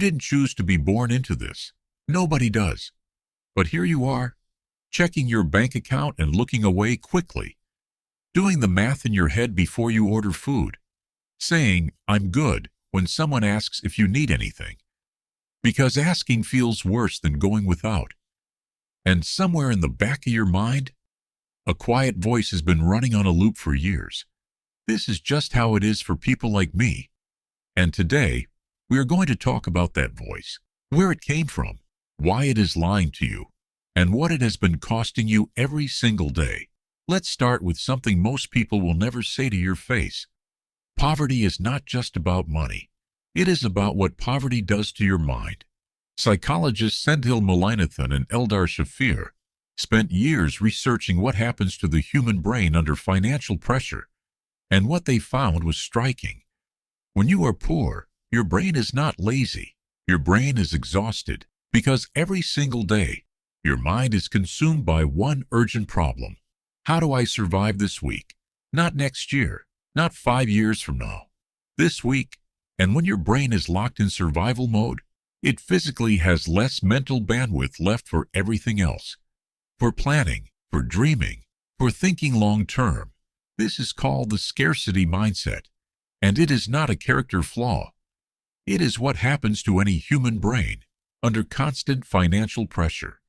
didn't choose to be born into this. Nobody does. But here you are, checking your bank account and looking away quickly, doing the math in your head before you order food, saying, "I'm good," when someone asks if you need anything, because asking feels worse than going without. And somewhere in the back of your mind, a quiet voice has been running on a loop for years. This is just how it is for people like me. And today, we are going to talk about that voice, where it came from, why it is lying to you, and what it has been costing you every single day. Let's start with something most people will never say to your face. Poverty is not just about money. It is about what poverty does to your mind. Psychologists Sendhil Mullainathan and Eldar Shafir spent years researching what happens to the human brain under financial pressure, and what they found was striking. When you are poor, your brain is not lazy. Your brain is exhausted because every single day, your mind is consumed by one urgent problem. How do I survive this week? Not next year, not 5 years from now. This week. And when your brain is locked in survival mode, it physically has less mental bandwidth left for everything else. For planning, for dreaming, for thinking long term. This is called the scarcity mindset. And it is not a character flaw. It is what happens to any human brain under constant financial pressure.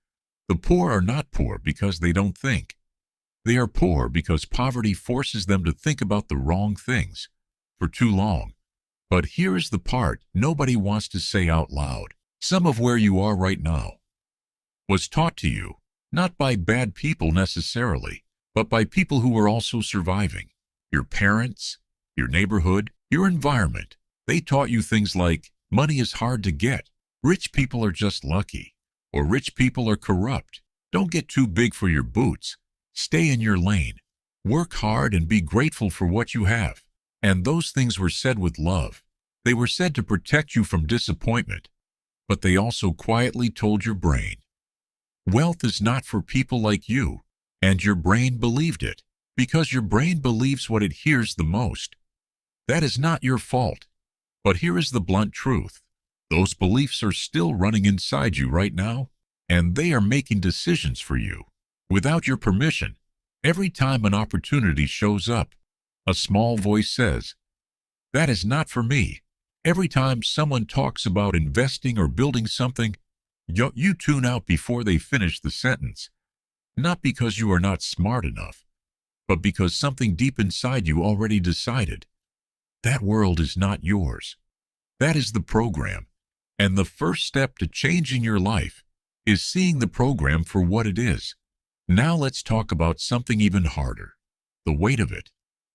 The poor are not poor because they don't think. They are poor because poverty forces them to think about the wrong things for too long. But here is the part nobody wants to say out loud. Some of where you are right now was taught to you, not by bad people necessarily, but by people who were also surviving. Your parents, your neighborhood, your environment. They taught you things like, money is hard to get, rich people are just lucky, or rich people are corrupt. Don't get too big for your boots. Stay in your lane. Work hard and be grateful for what you have. And those things were said with love. They were said to protect you from disappointment. But they also quietly told your brain, wealth is not for people like you. And your brain believed it, because your brain believes what it hears the most. That is not your fault. But here is the blunt truth. Those beliefs are still running inside you right now, and they are making decisions for you. Without your permission, every time an opportunity shows up, a small voice says, "That is not for me." Every time someone talks about investing or building something, you tune out before they finish the sentence. Not because you are not smart enough, but because something deep inside you already decided. That world is not yours. That is the program. And the first step to changing your life is seeing the program for what it is. Now let's talk about something even harder, the weight of it.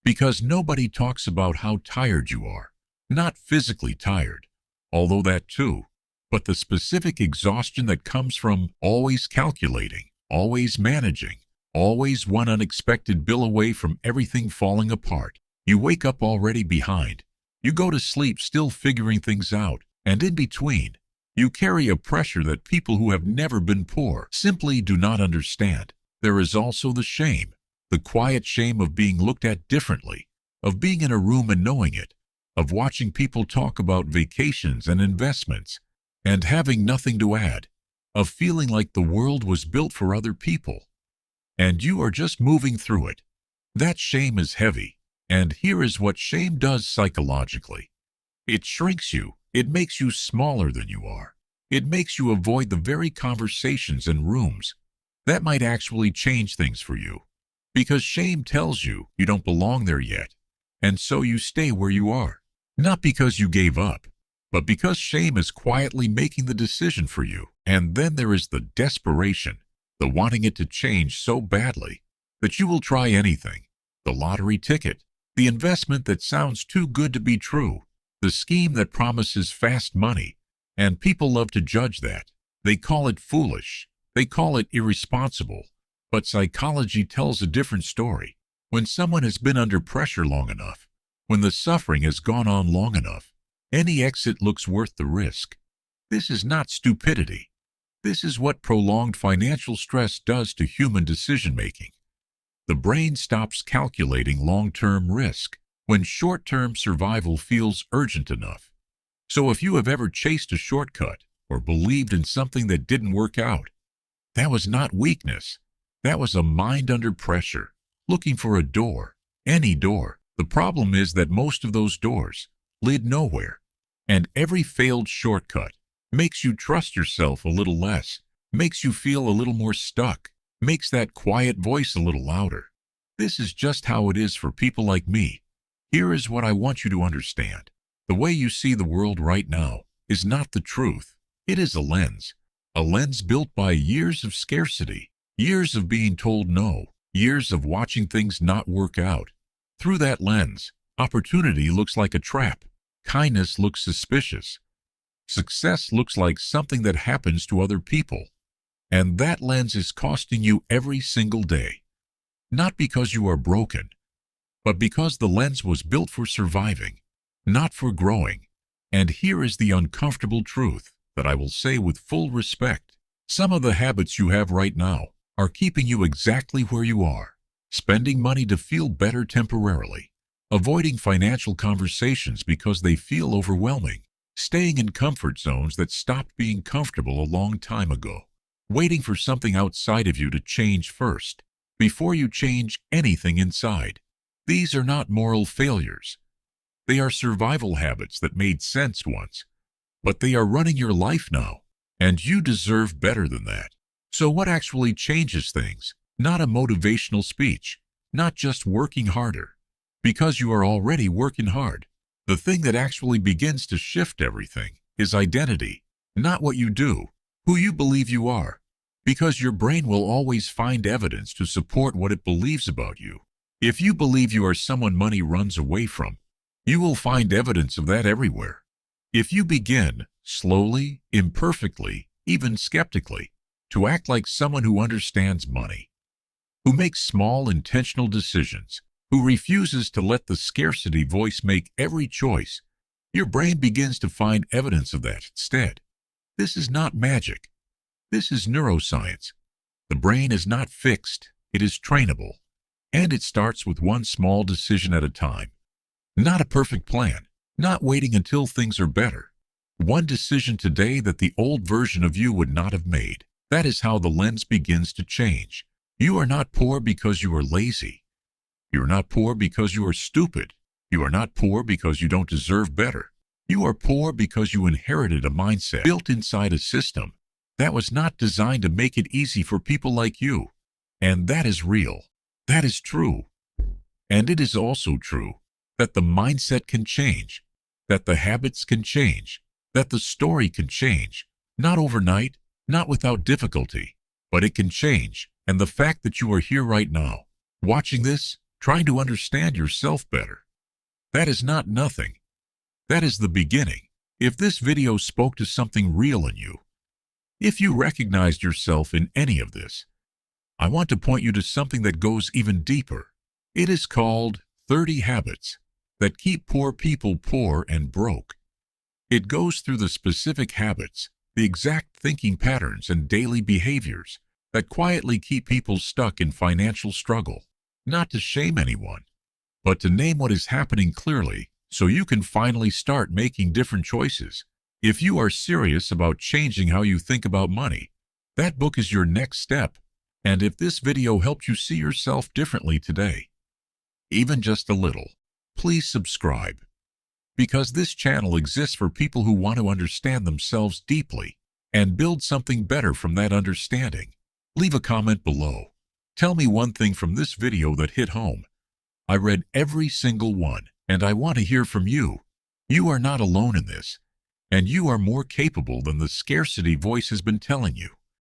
Because nobody talks about how tired you are. Not physically tired, although that too, but the specific exhaustion that comes from always calculating, always managing, always one unexpected bill away from everything falling apart. You wake up already behind. You go to sleep still figuring things out, and in between, you carry a pressure that people who have never been poor simply do not understand. There is also the shame, the quiet shame of being looked at differently, of being in a room and knowing it, of watching people talk about vacations and investments, and having nothing to add, of feeling like the world was built for other people, and you are just moving through it. That shame is heavy, and here is what shame does psychologically. It shrinks you. It makes you smaller than you are. It makes you avoid the very conversations and rooms that might actually change things for you. Because shame tells you you don't belong there yet, and so you stay where you are. Not because you gave up, but because shame is quietly making the decision for you. And then there is the desperation, the wanting it to change so badly that you will try anything. The lottery ticket, the investment that sounds too good to be true, the scheme that promises fast money, and people love to judge that. They call it foolish. They call it irresponsible. But psychology tells a different story. When someone has been under pressure long enough, when the suffering has gone on long enough, any exit looks worth the risk. This is not stupidity. This is what prolonged financial stress does to human decision-making. The brain stops calculating long-term risk when short-term survival feels urgent enough. So if you have ever chased a shortcut or believed in something that didn't work out, that was not weakness. That was a mind under pressure, looking for a door, any door. The problem is that most of those doors lead nowhere, and every failed shortcut makes you trust yourself a little less, makes you feel a little more stuck, makes that quiet voice a little louder. This is just how it is for people like me. Here is what I want you to understand. The way you see the world right now is not the truth. It is a lens built by years of scarcity, years of being told no, years of watching things not work out. Through that lens, opportunity looks like a trap. Kindness looks suspicious. Success looks like something that happens to other people. And that lens is costing you every single day. Not because you are broken, but because the lens was built for surviving, not for growing. And here is the uncomfortable truth that I will say with full respect. Some of the habits you have right now are keeping you exactly where you are. Spending money to feel better temporarily. Avoiding financial conversations because they feel overwhelming. Staying in comfort zones that stopped being comfortable a long time ago. Waiting for something outside of you to change first, before you change anything inside. These are not moral failures. They are survival habits that made sense once, but they are running your life now, and you deserve better than that. So what actually changes things? Not a motivational speech, not just working harder, because you are already working hard. The thing that actually begins to shift everything is identity, not what you do, who you believe you are, because your brain will always find evidence to support what it believes about you. If you believe you are someone money runs away from, you will find evidence of that everywhere. If you begin, slowly, imperfectly, even skeptically, to act like someone who understands money, who makes small intentional decisions, who refuses to let the scarcity voice make every choice, your brain begins to find evidence of that instead. This is not magic. This is neuroscience. The brain is not fixed. It is trainable. And it starts with one small decision at a time. Not a perfect plan. Not waiting until things are better. One decision today that the old version of you would not have made. That is how the lens begins to change. You are not poor because you are lazy. You are not poor because you are stupid. You are not poor because you don't deserve better. You are poor because you inherited a mindset built inside a system that was not designed to make it easy for people like you. And that is real. That is true. And it is also true that the mindset can change, that the habits can change, that the story can change, not overnight, not without difficulty, but it can change. And the fact that you are here right now, watching this, trying to understand yourself better, that is not nothing. That is the beginning. If this video spoke to something real in you, if you recognized yourself in any of this, I want to point you to something that goes even deeper. It is called 30 Habits That Keep Poor People Poor and Broke. It goes through the specific habits, the exact thinking patterns and daily behaviors that quietly keep people stuck in financial struggle. Not to shame anyone, but to name what is happening clearly so you can finally start making different choices. If you are serious about changing how you think about money, that book is your next step. And if this video helped you see yourself differently today, even just a little, please subscribe. Because this channel exists for people who want to understand themselves deeply and build something better from that understanding. Leave a comment below. Tell me one thing from this video that hit home. I read every single one, and I want to hear from you. You are not alone in this, and you are more capable than the scarcity voice has been telling you.